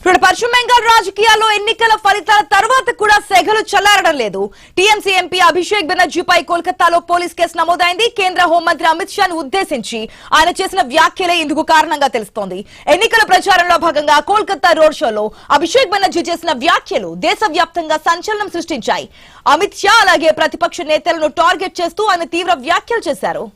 పశ్చిమ బెంగాల్ రాజకీయాల్లో ఎన్నికల ఫలితాల తర్వాత కూడా సెగలు చల్లారడం లేదు. టీఎంసీ ఎంపీ అభిషేక్ బెనర్జీపై కోల్కతాలో పోలీస్ కేసు నమోదైంది. కేంద్ర హోంమంత్రి అమిత్ షాను ఉద్దేశించి ఆయన చేసిన వ్యాఖ్యలే ఇందుకు కారణంగా తెలుస్తోంది. ఎన్నికల ప్రచారంలో భాగంగా కోల్కతా రోడ్ షోలో అభిషేక్ బెనర్జీ చేసిన వ్యాఖ్యలు దేశవ్యాప్తంగా సంచలనం సృష్టించాయి. అమిత్ షా అలాగే ప్రతిపక్ష నేతలను టార్గెట్ చేస్తూ ఆయన తీవ్ర వ్యాఖ్యలు చేశారు.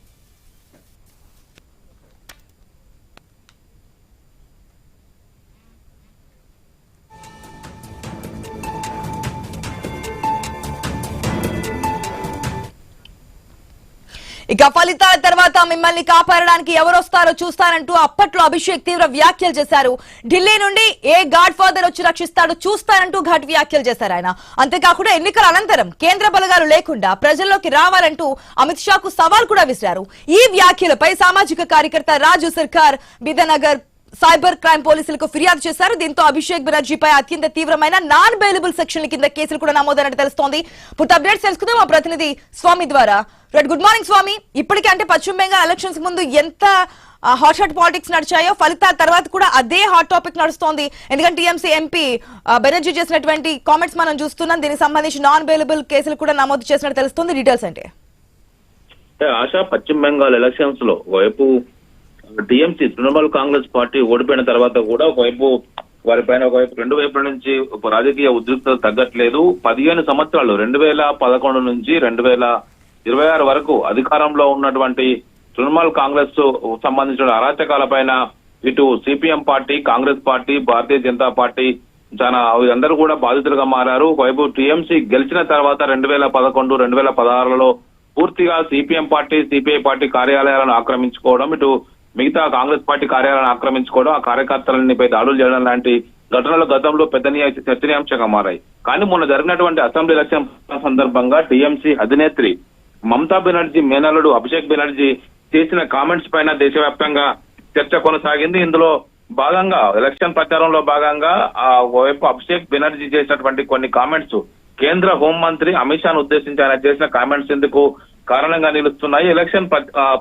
ఇక ఫలితాల తర్వాత మిమ్మల్ని కాపాడడానికి ఎవరొస్తారో చూస్తారంటూ అప్పట్లో అభిషేక్ తీవ్ర వ్యాఖ్యలు చేశారు. ఢిల్లీ నుండి ఏ గాడ్ ఫాదర్ వచ్చి రక్షిస్తాడో చూస్తారంటూ ఘాటు వ్యాఖ్యలు చేశారు ఆయన. అంతేకాకుండా ఎన్నికల అనంతరం కేంద్ర బలగాలు లేకుండా ప్రజల్లోకి రావాలంటూ అమిత్ షాకు సవాల్ కూడా విసిరారు. ఈ వ్యాఖ్యలపై సామాజిక కార్యకర్త రాజు సర్కార్ బిదనగర్ సైబర్ క్రైమ్ పోలీసులకు ఫిర్యాదు చేశారు. దీంతో అభిషేక్ బెనర్జీపై అత్యంత తీవ్రమైన నాన్ బెయిలబుల్ సెక్షన్ల కింద కేసులు కూడా నమోదైనట్టు తెలుస్తోంది. పూర్తి అప్డేట్స్ తెలుసుకుందాం మా ప్రతినిధి స్వామి ద్వారా. గుడ్ మార్నింగ్ స్వామి. ఇప్పటికే అంటే పశ్చిమ బెంగాల్ ఎలక్షన్స్ ముందు ఎంత హాట్ పాలిటిక్స్ నడిచాయో ఫలితాల తర్వాత కూడా అదే హాట్ టాపిక్ నడుస్తోంది. ఎందుకంటే టీఎంసీ ఎంపీ బెనర్జీ చేసినటువంటి కామెంట్స్ మనం చూస్తున్నాం. దీనికి సంబంధించి నాన్ బెయిలబుల్ కేసులు కూడా నమోదు చేసినట్టు తెలుస్తుంది. డీటెయిల్స్ అంటే ఆశా, పశ్చిమ బెంగాల్ ఎలక్షన్స్ లో ఒకవైపు టీఎంసీ తృణమూల్ కాంగ్రెస్ పార్టీ ఓడిపోయిన తర్వాత కూడా ఒకవైపు వారిపైన రెండు వైపుల నుంచి రాజకీయ ఉద్రిక్తత తగ్గట్లేదు. 15 సంవత్సరాలు 2011 నుంచి 2026 వరకు అధికారంలో ఉన్నటువంటి తృణమూల్ కాంగ్రెస్ సంబంధించిన అరాచకాలపైన ఇటు CPM party, Congress party, Bharatiya Janata party చాలా అందరూ కూడా బాధితులుగా మారారు. ఒకవైపు టీఎంసీ గెలిచిన తర్వాత 2011, 2016లలో పూర్తిగా సిపిఎం పార్టీ, సిపిఐ పార్టీ కార్యాలయాలను ఆక్రమించుకోవడం, ఇటు మిగతా కాంగ్రెస్ పార్టీ కార్యాలయాలను ఆక్రమించుకోవడం, ఆ కార్యకర్తలపై దాడులు చేయడం లాంటి ఘటనలు గతంలో పెద్ద చర్చనీయాంశంగా మారాయి. కానీ మొన్న జరిగినటువంటి అసెంబ్లీ ఎలక్షన్ సందర్భంగా టీఎంసీ అధినేత్రి మమతా బెనర్జీ మేనల్లుడు అభిషేక్ బెనర్జీ చేసిన కామెంట్స్ పైన దేశవ్యాప్తంగా చర్చ కొనసాగింది. ఇందులో భాగంగా ఎలక్షన్ ప్రచారంలో భాగంగా వైపు అభిషేక్ బెనర్జీ చేసినటువంటి కొన్ని కామెంట్స్ కేంద్ర హోంమంత్రి అమిత్ షాను ఉద్దేశించి ఆయన చేసిన కామెంట్స్ ఎందుకు కారణంగా నిలుస్తున్నాయి. ఎలక్షన్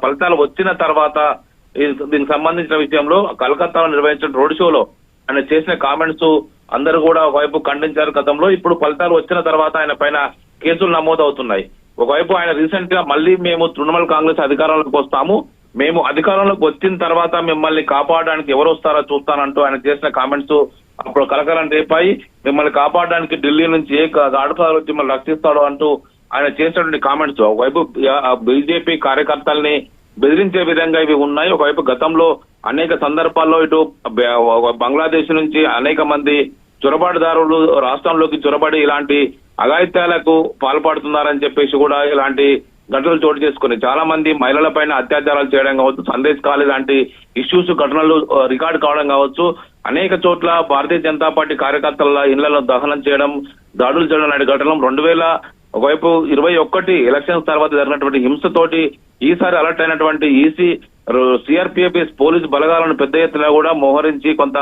ఫలితాలు వచ్చిన తర్వాత దీనికి సంబంధించిన విషయంలో కలకత్తాలో నిర్వహించిన రోడ్ షోలో ఆయన చేసిన కామెంట్స్ అందరూ కూడా ఒకవైపు ఖండించారు గతంలో. ఇప్పుడు ఫలితాలు వచ్చిన తర్వాత ఆయన పైన కేసులు నమోదవుతున్నాయి. ఒకవైపు ఆయన రీసెంట్ గా మళ్ళీ మేము తృణమూల్ కాంగ్రెస్ అధికారంలోకి వస్తాము, మేము అధికారంలోకి వచ్చిన తర్వాత మిమ్మల్ని కాపాడడానికి ఎవరు వస్తారో చూస్తానంటూ ఆయన చేసిన కామెంట్స్ అప్పుడు కలకలం రేపాయి. మిమ్మల్ని కాపాడడానికి ఢిల్లీ నుంచి ఏ గాడుపాలు వచ్చి మిమ్మల్ని రక్షిస్తాడో అంటూ ఆయన చేసినటువంటి కామెంట్స్ ఒకవైపు బీజేపీ కార్యకర్తల్ని బెదిరించే విధంగా ఇవి ఉన్నాయి. ఒకవైపు గతంలో అనేక సందర్భాల్లో ఇటు బంగ్లాదేశ్ నుంచి అనేక మంది చొరబాటుదారులు రాష్ట్రంలోకి చొరబడి ఇలాంటి అఘాయిత్యాలకు పాల్పడుతున్నారని చెప్పేసి కూడా ఇలాంటి ఘటనలు చోటు చేసుకుని చాలా మంది మహిళల పైన అత్యాచారాలు చేయడం కావచ్చు, సందేశ్ కాల్ ఇలాంటి ఇష్యూస్ ఘటనలు రికార్డు కావడం కావచ్చు, అనేక చోట్ల భారతీయ జనతా పార్టీ కార్యకర్తల ఇళ్లలో దహనం చేయడం, దాడులు చేయడం లాంటి ఘటనలు 2021 ఎలక్షన్స్ తర్వాత జరిగినటువంటి హింసతోటి ఈసారి అలర్ట్ అయినటువంటి ఈసీ సిఆర్పిఎఫ్ పోలీసు బలగాలను పెద్ద ఎత్తున కూడా మోహరించి కొంత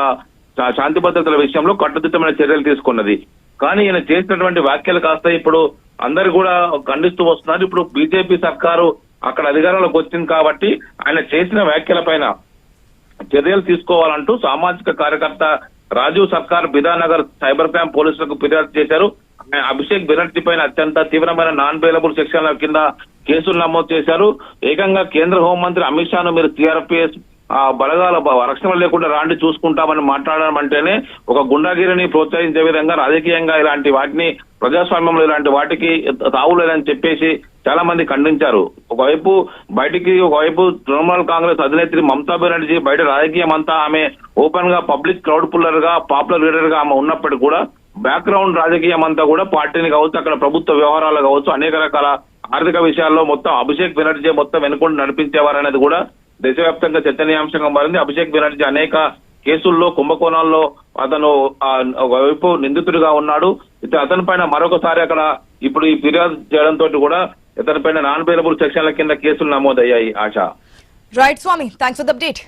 శాంతి భద్రతల విషయంలో కట్టుదిట్టమైన చర్యలు తీసుకున్నది. కానీ ఈయన చేసినటువంటి వ్యాఖ్యలు కాస్త ఇప్పుడు అందరు కూడా ఖండిస్తూ వస్తున్నారు. ఇప్పుడు బీజేపీ సర్కారు అక్కడ అధికారంలోకి వచ్చింది కాబట్టి ఆయన చేసిన వ్యాఖ్యల పైన చర్యలు తీసుకోవాలంటూ సామాజిక కార్యకర్త రాజీవ్ సర్కార్ బిదానగర్ సైబర్ క్రైమ్ పోలీసులకు ఫిర్యాదు చేశారు. అభిషేక్ బెనర్జీ పైన అత్యంత తీవ్రమైన నాన్ బెయిలబుల్ సెక్షన్ల కింద కేసులు నమోదు చేశారు. ఏకంగా కేంద్ర హోంమంత్రి అమిత్ షాను మీరు సిఆర్పిఎస్ బలగాల రక్షణ లేకుండా రాండి చూసుకుంటామని మాట్లాడడం అంటేనే ఒక గుండాగిరిని ప్రోత్సహించే విధంగా రాజకీయంగా ఇలాంటి వాటిని ప్రజాస్వామ్యంలో ఇలాంటి వాటికి తావులేదని చెప్పేసి చాలా మంది ఖండించారు. ఒకవైపు తృణమూల్ కాంగ్రెస్ అధినేత్రి మమతా బెనర్జీ బయట రాజకీయం అంతా ఆమె ఓపెన్ గా పబ్లిక్ క్రౌడ్ పుల్లర్ గా పాపులర్ లీడర్ గా ఆమె ఉన్నప్పటికీ కూడా బ్యాక్గ్రౌండ్ రాజకీయం అంతా కూడా పార్టీని కావచ్చు, అక్కడ ప్రభుత్వ వ్యవహారాలు కావచ్చు, అనేక రకాల ఆర్థిక విషయాల్లో మొత్తం అభిషేక్ బెనర్జీ మొత్తం వెనుకొని నడిపించేవారనేది కూడా దేశవ్యాప్తంగా చర్చనీయాంశంగా మారింది. అభిషేక్ బెనర్జీ అనేక కేసుల్లో కుంభకోణాల్లో అతను ఒకవైపు నిందితుడిగా ఉన్నాడు. అతని పైన మరొకసారి అక్కడ ఇప్పుడు ఈ ఫిర్యాదు చేయడంతో కూడా ఇతని పైన నాన్ బెయిలబుల్ సెక్షన్ల కింద కేసులు నమోదయ్యాయి. Asha. Right Swami, thanks for the update.